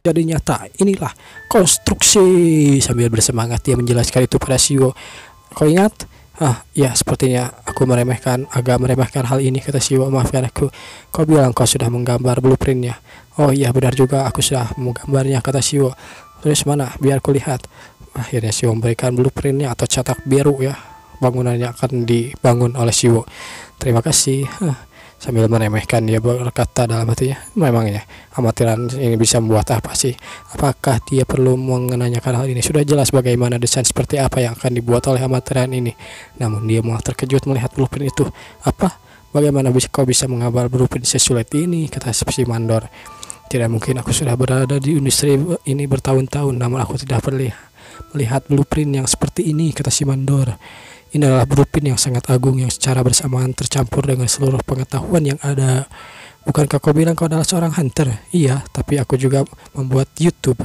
jadi nyata. Inilah konstruksi. Sambil bersemangat dia menjelaskan itu pada Shio. Kau ingat? Ya, sepertinya aku agak meremehkan hal ini, kata Shio. Maafkan aku. Kau bilang kau sudah menggambar blueprintnya. Oh iya, benar juga, aku sudah menggambarnya, kata Shio. Terus mana? Biar ku lihat. Akhirnya Shio memberikan blueprintnya atau cetak biru ya. Bangunannya akan dibangun oleh Shio. Terima kasih. Sambil meremehkan dia berkata dalam hatinya, memangnya amatiran ini bisa membuat apa sih? Apakah dia perlu menanyakan hal ini? Sudah jelas bagaimana desain seperti apa yang akan dibuat oleh amatiran ini. Namun dia malah terkejut melihat blueprint itu. Apa? Bagaimana kau bisa menggambar blueprint sesulit ini? Kata si mandor. Tidak mungkin, aku sudah berada di industri ini bertahun-tahun, namun aku tidak pernah melihat blueprint yang seperti ini, kata si mandor. Ini adalah blueprint yang sangat agung yang secara bersamaan tercampur dengan seluruh pengetahuan yang ada. Bukankah kau bilang kau adalah seorang hunter? Iya, tapi aku juga membuat YouTube.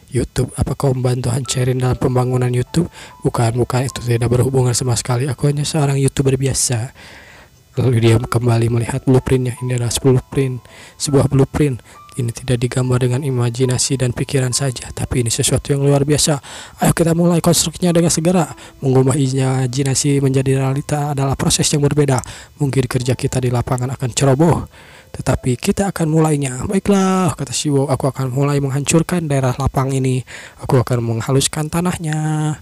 YouTube? Apa kau membantu hancurin dalam pembangunan YouTube? Bukan, itu tidak berhubungan sama sekali. Aku hanya seorang YouTuber biasa. Lalu dia kembali melihat blueprintnya. Ini adalah sebuah blueprint. Ini tidak digambar dengan imajinasi dan pikiran saja, tapi ini sesuatu yang luar biasa. Ayo kita mulai konstruksinya dengan segera. Mengubah imajinasi menjadi realita adalah proses yang berbeda. Mungkin kerja kita di lapangan akan ceroboh, tetapi kita akan mulainya. Baiklah, kata Shio, aku akan mulai menghancurkan daerah lapang ini. Aku akan menghaluskan tanahnya.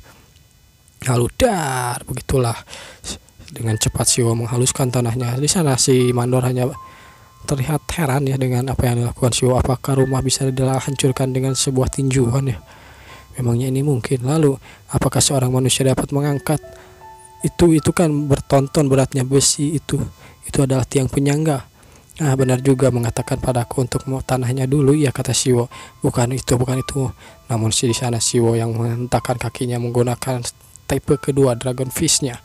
Lalu begitulah. Dengan cepat Shio menghaluskan tanahnya. Di sana si mandor hanya terlihat heran ya dengan apa yang dilakukan Shio. Apakah rumah bisa dihancurkan dengan sebuah tinjuan ya? Memangnya ini mungkin? Lalu apakah seorang manusia dapat mengangkat itu kan bertonton beratnya besi itu adalah tiang penyangga. Benar juga mengatakan padaku untuk mau tanahnya dulu ya, kata Shio. Bukan itu. Namun di sana Shio yang menghentakkan kakinya menggunakan tipe kedua Dragon Fist-nya.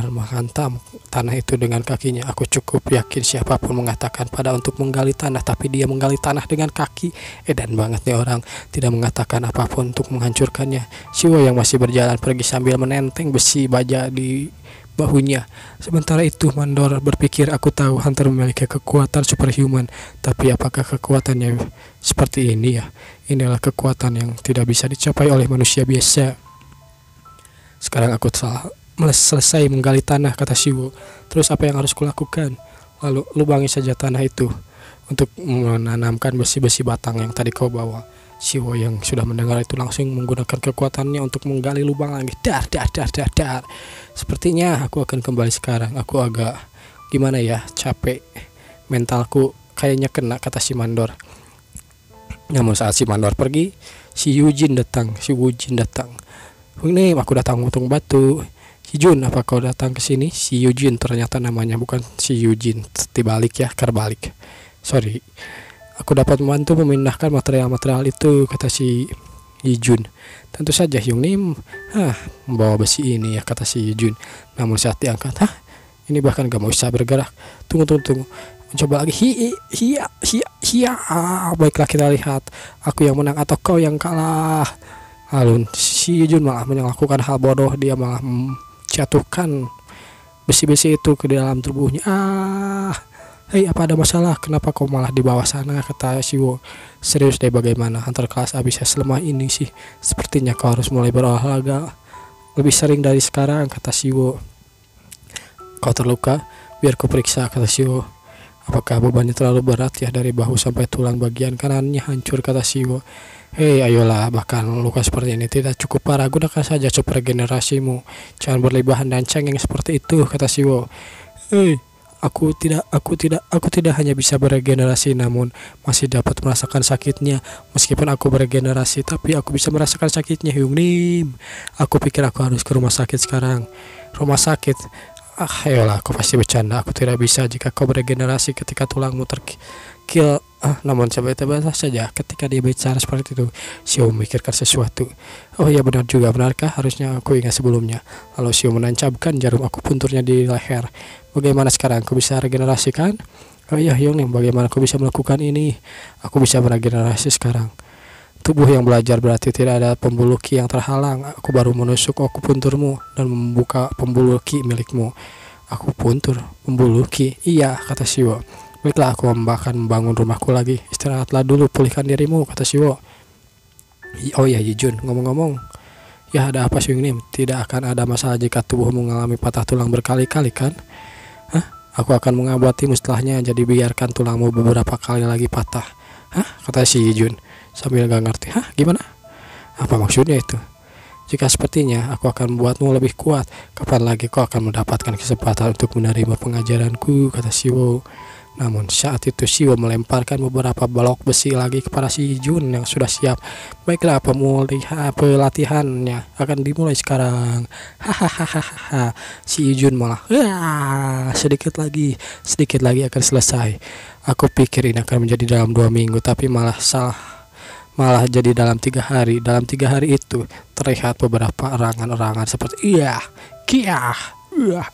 Menghantam tanah itu dengan kakinya. Aku cukup yakin siapapun mengatakan untuk menggali tanah, tapi dia menggali tanah dengan kaki. Edan banget nih orang, tidak mengatakan apapun untuk menghancurkannya. Shio yang masih berjalan pergi sambil menenteng besi baja di bahunya. Sementara itu mandor berpikir, aku tahu hunter memiliki kekuatan superhuman, tapi apakah kekuatannya seperti ini ya? Inilah kekuatan yang tidak bisa dicapai oleh manusia biasa. Sekarang aku telah selesai menggali tanah, kata Shio. Terus apa yang harus kulakukan? Lalu lubangi saja tanah itu untuk menanamkan besi-besi batang yang tadi kau bawa. Shio yang sudah mendengar itu langsung menggunakan kekuatannya untuk menggali lubang lagi. Dar. Sepertinya aku akan kembali sekarang. Aku agak gimana ya, capek. Mentalku kayaknya kena, kata si mandor. Namun saat si mandor pergi, si Wujin datang. Ini aku datang untuk batu. Si Jun, apa kau datang ke sini? Si Eugene ternyata namanya, bukan si Eugene. Terbalik ya, kerbalik. Sorry. Aku dapat membantu memindahkan material-material itu, kata si Jun. Tentu saja Hyung Nim membawa besi ini ya, kata si Jun. Namun saat diangkat, ini bahkan gak mau bisa bergerak. Tunggu. Mencoba lagi. Baiklah, kita lihat. Aku yang menang atau kau yang kalah. Lalu si Jun malah melakukan hal bodoh. Dia malah jatuhkan besi-besi itu ke dalam tubuhnya. Hei, apa ada masalah? Kenapa kau malah di bawah sana? Kata Shio. Serius deh, bagaimana hunter kelas A bisa selemah ini sih? Sepertinya kau harus mulai berolahraga lebih sering dari sekarang, kata Shio. Kau terluka? Biar ku periksa, kata Shio. Apakah bebannya terlalu berat ya? Dari bahu sampai tulang bagian kanannya hancur, kata Shio. Hei, ayolah, bahkan luka seperti ini tidak cukup parah. Gunakan saja super regenerasimu. Jangan berlebihan dan cengeng seperti itu, kata Shio. Hei, aku tidak hanya bisa beregenerasi, namun masih dapat merasakan sakitnya. Meskipun aku beregenerasi, tapi aku bisa merasakan sakitnya, Hyung Nim. Aku pikir aku harus ke rumah sakit sekarang. Rumah sakit? Ayolah, aku pasti bercanda. Aku tidak bisa jika kau beregenerasi ketika tulangmu terkikil. Namun coba saja ketika dia bicara seperti itu, Shio memikirkan sesuatu. Oh ya, benar juga. Benarkah? Harusnya aku ingat sebelumnya. Lalu Shio menancapkan jarum akupunturnya di leher. Bagaimana sekarang? Aku bisa regenerasi kan? Oh iya, Hyung Nim, bagaimana aku bisa melakukan ini? Aku bisa meregenerasi sekarang. Tubuh yang belajar berarti tidak ada pembuluh ki yang terhalang. Aku baru menusuk akupunturmu dan membuka pembuluh ki milikmu. Akupuntur, pembuluh ki? Iya, kata Shio. Baiklah, aku akan membangun rumahku lagi. Istirahatlah dulu, pulihkan dirimu, kata Siwo. Oh ya Yijun, ngomong-ngomong, ya ada apa sih ini? Tidak akan ada masalah jika tubuhmu mengalami patah tulang berkali-kali kan? Hah? Aku akan mengobatimu setelahnya, jadi biarkan tulangmu beberapa kali lagi patah. Hah? Kata si Yijun sambil gak ngerti. Hah? Gimana? Apa maksudnya itu? Jika sepertinya aku akan membuatmu lebih kuat. Kapan lagi kau akan mendapatkan kesempatan untuk menerima pengajaranku, kata Siwo. Namun saat itu Siwo melemparkan beberapa balok besi lagi kepada si Jun yang sudah siap. Baiklah, pelatihannya akan dimulai sekarang. Hahaha. Si Jun malah sedikit lagi akan selesai. Aku pikir ini akan menjadi dalam 2 minggu, tapi malah jadi dalam 3 hari. Dalam 3 hari itu terlihat beberapa erangan-erangan seperti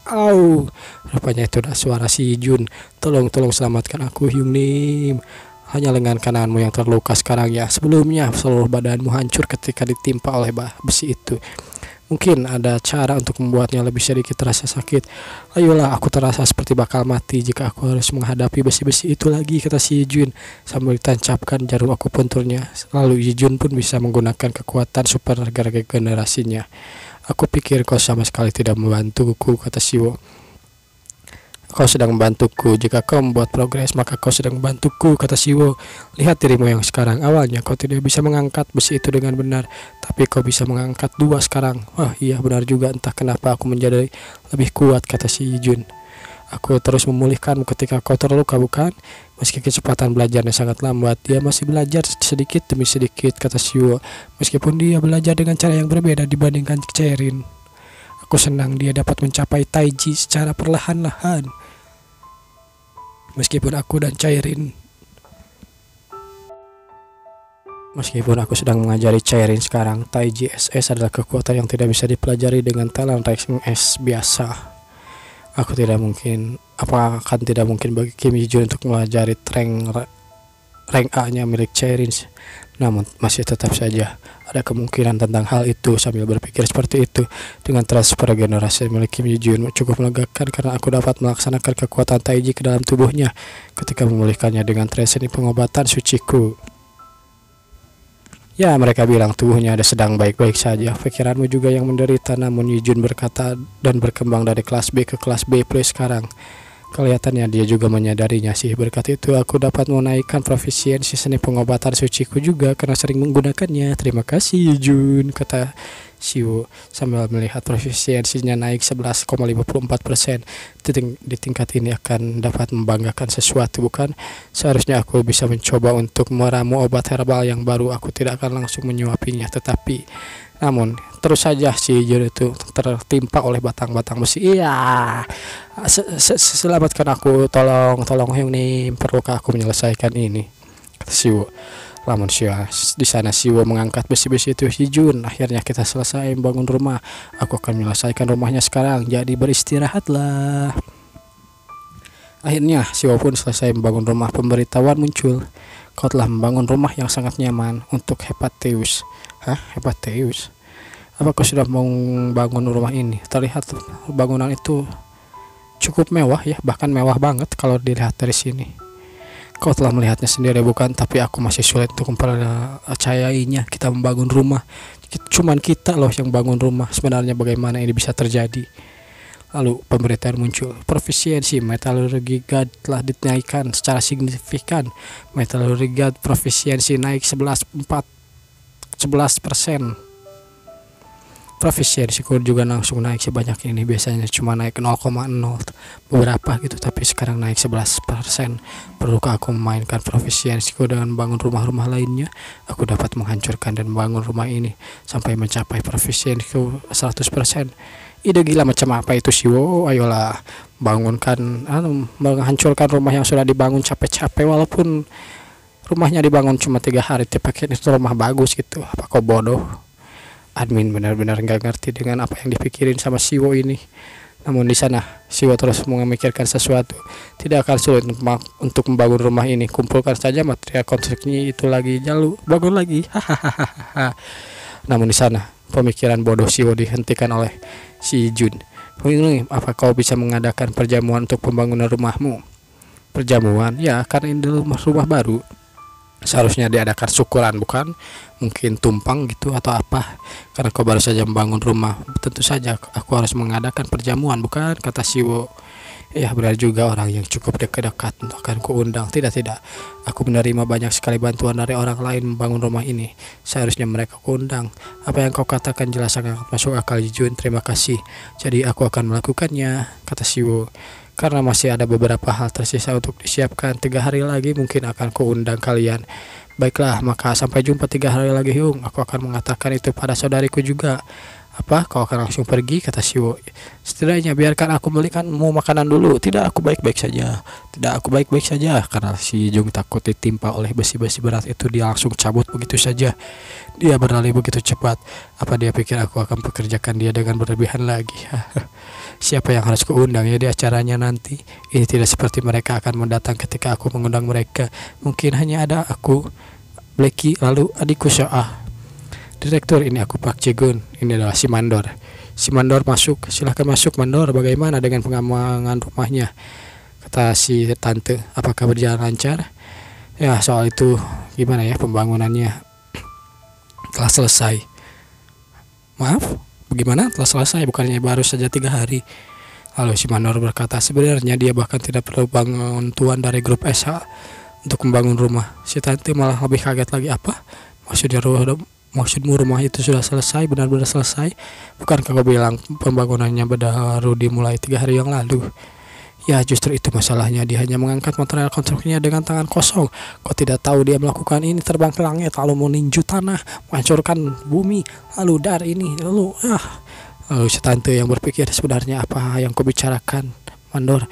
au. Rupanya itu adalah suara si Jun. Tolong selamatkan aku, Hyung Nim. Hanya lengan kananmu yang terluka sekarang ya. Sebelumnya seluruh badanmu hancur ketika ditimpa oleh besi itu. Mungkin ada cara untuk membuatnya lebih sedikit terasa sakit. Ayolah, aku terasa seperti bakal mati jika aku harus menghadapi besi-besi itu lagi, kata si Jun sambil ditancapkan jarum akupunturnya. Lalu Jun pun bisa menggunakan kekuatan super regenerasinya. Aku pikir kau sama sekali tidak membantuku, kata Siwo. Kau sedang membantuku. Jika kau membuat progres, maka kau sedang membantuku, kata Siwo. Lihat dirimu yang sekarang. Awalnya kau tidak bisa mengangkat besi itu dengan benar, tapi kau bisa mengangkat 2 sekarang. Wah iya, benar juga. Entah kenapa aku menjadi lebih kuat, kata si Jun. Aku terus memulihkanmu ketika kau terluka, bukan? Meski kecepatan belajarnya sangat lambat, dia masih belajar sedikit demi sedikit, kata Siwo. Meskipun dia belajar dengan cara yang berbeda dibandingkan Cherin. Aku senang dia dapat mencapai Taiji secara perlahan-lahan. Meskipun aku sedang mengajari Cherin sekarang, Taiji SS adalah kekuatan yang tidak bisa dipelajari dengan talent ranking S biasa. Akan tidak mungkin bagi Kim Hee-jun untuk mempelajari rank A-nya milik Cherin. Namun masih tetap saja ada kemungkinan tentang hal itu. Sambil berpikir seperti itu, dengan transfer generasi milik Kim Hee-jun cukup melegakan karena aku dapat melaksanakan kekuatan Taiji ke dalam tubuhnya ketika memulihkannya dengan seni pengobatan suciku. Ya, mereka bilang tubuhnya ada sedang baik-baik saja. Pikiranmu juga yang menderita, namun Yijun berkata, dan berkembang dari kelas B ke kelas B+ sekarang. Kelihatannya dia juga menyadarinya sih. Berkat itu aku dapat menaikkan profisiensi seni pengobatan suciku juga karena sering menggunakannya. Terima kasih Yijun, kata Siwo sambil melihat profisiensinya naik 11,54%. Di tingkat ini akan dapat membanggakan sesuatu, bukan? Seharusnya aku bisa mencoba untuk meramu obat herbal yang baru. Aku tidak akan langsung menyuapinya, namun terus saja si Jun itu tertimpa oleh batang-batang besi. Iya, selamatkan aku, tolong Hyung Nim, perlukah aku menyelesaikan ini, kata Siwo. Namun di sana Siwo mengangkat besi-besi itu. Jun, akhirnya kita selesai membangun rumah. Aku akan menyelesaikan rumahnya sekarang, jadi beristirahatlah. Akhirnya Siwo pun selesai membangun rumah. Pemberitahuan muncul. Kau telah membangun rumah yang sangat nyaman untuk Hephaestus. Hah? Hephaestus? Apa kau sudah membangun rumah ini? Terlihat bangunan itu cukup mewah ya, bahkan mewah banget kalau dilihat dari sini. Kau telah melihatnya sendiri, bukan? Tapi aku masih sulit untuk mempercayainya. Kita membangun rumah. Cuman kita loh yang bangun rumah. Sebenarnya bagaimana ini bisa terjadi? Lalu pemberitaan muncul. Profisiensi Metallurgy God telah dinaikkan secara signifikan. Metallurgy God profisiensi naik 11%. Profisiensiku juga langsung naik sebanyak ini. Biasanya cuma naik 0,0 beberapa gitu, tapi sekarang naik 11%. Perlukah aku memainkan profisiensiku dengan bangun rumah-rumah lainnya? Aku dapat menghancurkan dan membangun rumah ini sampai mencapai profisiensiku 100%. Ide gila macam apa itu Siwo? Ayolah, menghancurkan rumah yang sudah dibangun capek-capek, walaupun rumahnya dibangun cuma 3 hari, tapi itu rumah bagus gitu. Apa kau bodoh? Admin benar-benar nggak ngerti dengan apa yang dipikirin sama Siwo ini. Namun di sana Siwo terus memikirkan sesuatu. Tidak akan sulit untuk membangun rumah ini. Kumpulkan saja material konstruksinya itu lagi, lalu bangun lagi. Hahaha. Namun di sana pemikiran bodoh Siwo dihentikan oleh si Jun. Apa kau bisa mengadakan perjamuan untuk pembangunan rumahmu? Perjamuan ya, karena ini rumah baru seharusnya diadakan syukuran, bukan mungkin tumpang gitu atau apa, karena kau baru saja membangun rumah. Tentu saja aku harus mengadakan perjamuan, bukan, kata Siwo. Ya benar juga, orang yang cukup dekat-dekat akan kuundang. Tidak, aku menerima banyak sekali bantuan dari orang lain membangun rumah ini, seharusnya mereka kuundang. Apa yang kau katakan jelas sangat masuk akal, Jun, terima kasih. Jadi aku akan melakukannya, kata Siwo. Karena masih ada beberapa hal tersisa untuk disiapkan, 3 hari lagi mungkin akan kuundang kalian. Baiklah, maka sampai jumpa 3 hari lagi, Hyung. Aku akan mengatakan itu pada saudariku juga. Apa, kau akan langsung pergi, kata Siwo. Setidaknya biarkan aku belikanmu makanan dulu. Tidak, aku baik-baik saja. Tidak, aku baik-baik saja. Karena si Jung takut ditimpa oleh besi-besi berat itu, dia langsung cabut begitu saja. Dia berlari begitu cepat. Apa dia pikir aku akan pekerjakan dia dengan berlebihan lagi? Siapa yang harus kuundang ya di acaranya nanti? Ini tidak seperti mereka akan mendatang ketika aku mengundang mereka. Mungkin hanya ada aku, Blacky, lalu adikku Soah. Direktur, ini aku Pak Jegun. Ini adalah si Mandor. Si Mandor masuk. Silahkan masuk, Mandor. Bagaimana dengan pengembangan rumahnya? Kata si tante. Apakah berjalan lancar? Ya, soal itu gimana ya, pembangunannya telah selesai. Maaf, bagaimana telah selesai? Bukannya baru saja 3 hari. Lalu si Mandor berkata, sebenarnya dia bahkan tidak perlu bantuan dari grup SH untuk membangun rumah. Si tante malah lebih kaget lagi. Apa? Maksudmu rumah itu sudah selesai, benar-benar selesai? Bukankah kau bilang pembangunannya baru dimulai 3 hari yang lalu? Ya, justru itu masalahnya. Dia hanya mengangkat material konstruksinya dengan tangan kosong. Kau tidak tahu dia melakukan ini, terbang ke langit, lalu meninju tanah, menghancurkan bumi, lalu dari ini, lalu si tante yang berpikir, sebenarnya apa yang kau bicarakan, Mandor?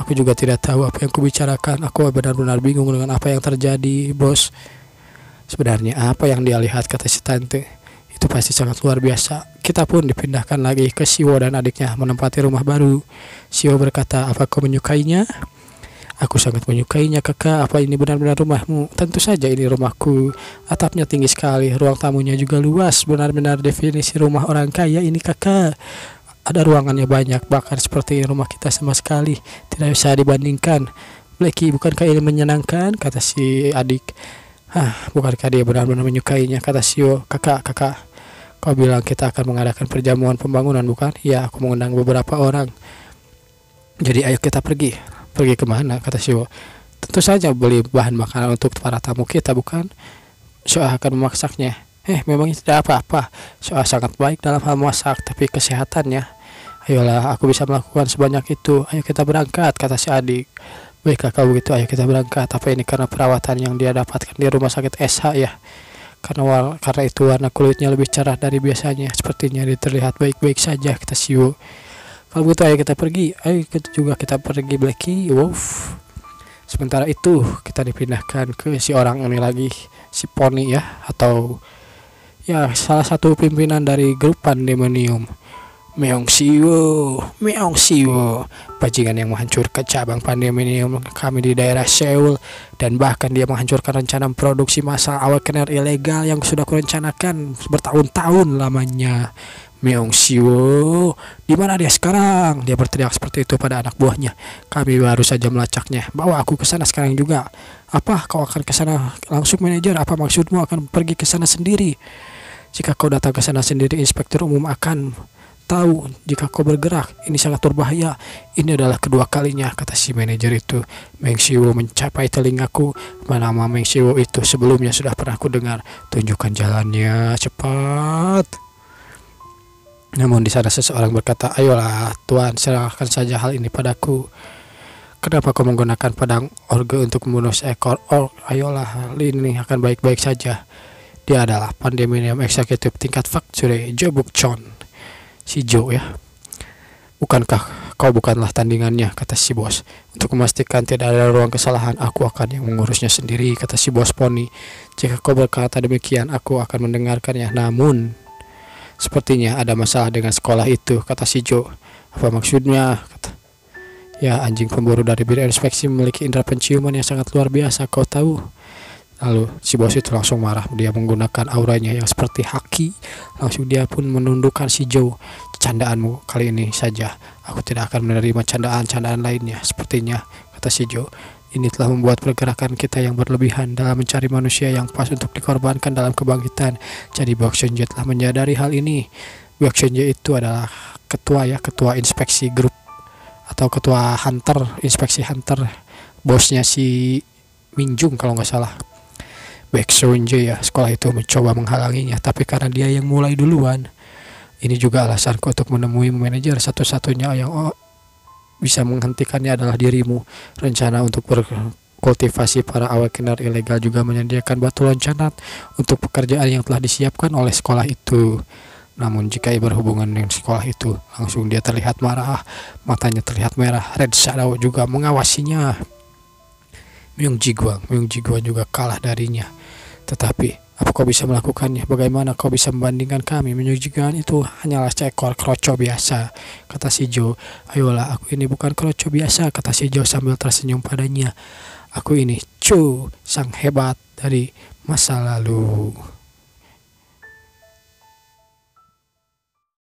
Aku juga tidak tahu apa yang kau bicarakan. Aku benar-benar bingung dengan apa yang terjadi, bos. Sebenarnya apa yang dia lihat, kata si tante, itu pasti sangat luar biasa. Kita pun dipindahkan lagi ke Siwo dan adiknya menempati rumah baru. Siwo berkata, apa kau menyukainya? Aku sangat menyukainya, kakak. Apa ini benar-benar rumahmu? Tentu saja ini rumahku. Atapnya tinggi sekali, ruang tamunya juga luas. Benar-benar definisi rumah orang kaya ini, kakak. Ada ruangannya banyak, bahkan seperti rumah kita sama sekali. Tidak bisa dibandingkan. Blacky, bukankah ini menyenangkan? Kata si adik. Bukankah dia benar-benar menyukainya? Kata Siwo. Kakak, kau bilang kita akan mengadakan perjamuan pembangunan, bukan? Ya, aku mengundang beberapa orang. Jadi ayo kita pergi. Pergi kemana? Kata Siwo. Tentu saja beli bahan makanan untuk para tamu kita, bukan? Soah akan memasaknya. Memang tidak apa-apa. Soah sangat baik dalam hal masak, tapi kesehatannya. Ayolah, aku bisa melakukan sebanyak itu. Ayo kita berangkat, kata si adik. Baiklah kalau begitu, ayo kita berangkat. Apa ini karena perawatan yang dia dapatkan di rumah sakit SH ya? Karena itu warna kulitnya lebih cerah dari biasanya. Sepertinya dia terlihat baik-baik saja, kata Siwo. Kalau begitu ayo kita pergi. Ayo kita pergi, Blacky. Wow. Sementara itu kita dipindahkan ke si orang ini lagi, si Poni ya, atau ya salah satu pimpinan dari grup Pandemonium. Meong Siwo, bajingan yang menghancurkan cabang Pandemonium kami di daerah Seoul, dan bahkan dia menghancurkan rencana produksi massal awakener ilegal yang sudah kurencanakan bertahun-tahun lamanya. Meong Siwo, di mana dia sekarang? Dia berteriak seperti itu pada anak buahnya. Kami baru saja melacaknya. Bawa aku ke sana sekarang juga. Apa, kau akan ke sana langsung, manajer? Apa maksudmu akan pergi ke sana sendiri? Jika kau datang ke sana sendiri, inspektur umum akan tahu jika kau bergerak. Ini sangat berbahaya. Ini adalah kedua kalinya, kata si manajer itu. Meng Siwo mencapai telingaku. Nama Meng Siwo itu sebelumnya sudah pernah ku dengar. Tunjukkan jalannya, cepat. Namun di sana seseorang berkata, ayolah tuan, serahkan saja hal ini padaku. Kenapa kau menggunakan pedang orge untuk membunuh seekor orc? Ayolah, hal ini akan baik-baik saja. Dia adalah Pandemonium Executive tingkat Factory, Jo Buk-chon. Si Jo ya. Bukankah kau bukanlah tandingannya, kata si bos. Untuk memastikan tidak ada ruang kesalahan, aku akan yang mengurusnya sendiri, kata si bos Poni. Jika kau berkata demikian, aku akan mendengarkannya. Namun sepertinya ada masalah dengan sekolah itu, kata si Jo. Apa maksudnya? Ya, anjing pemburu dari biro inspeksi memiliki indera penciuman yang sangat luar biasa, kau tahu. Lalu si bos itu langsung marah. Dia menggunakan auranya yang seperti haki. Langsung dia pun menundukkan si Jo. Candaanmu kali ini saja. Aku tidak akan menerima candaan-candaan lainnya. Sepertinya, kata si Jo. Ini telah membuat pergerakan kita yang berlebihan dalam mencari manusia yang pas untuk dikorbankan dalam kebangkitan. Jadi Bok Senja telah menyadari hal ini. Bok Senja itu adalah ketua inspeksi grup atau ketua hunter, inspeksi hunter, bosnya si Minjung kalau nggak salah. Bok Senja ya, sekolah itu mencoba menghalanginya, tapi karena dia yang mulai duluan. Ini juga alasanku untuk menemui manajer. Satu-satunya yang bisa menghentikannya adalah dirimu. Rencana untuk berkultivasi para awakener ilegal juga menyediakan batu loncatan untuk pekerjaan yang telah disiapkan oleh sekolah itu. Namun jika berhubungan dengan sekolah itu, langsung dia terlihat marah, matanya terlihat merah. Red Shadow juga mengawasinya. Myung Jiguang juga kalah darinya. Tetapi apa kau bisa melakukannya? Bagaimana kau bisa membandingkan kami? Myung Jiguang itu hanyalah seekor kroco biasa, kata si Jo. Ayolah, aku ini bukan kroco biasa, kata si Jo sambil tersenyum padanya. Aku ini Chu, sang hebat dari masa lalu.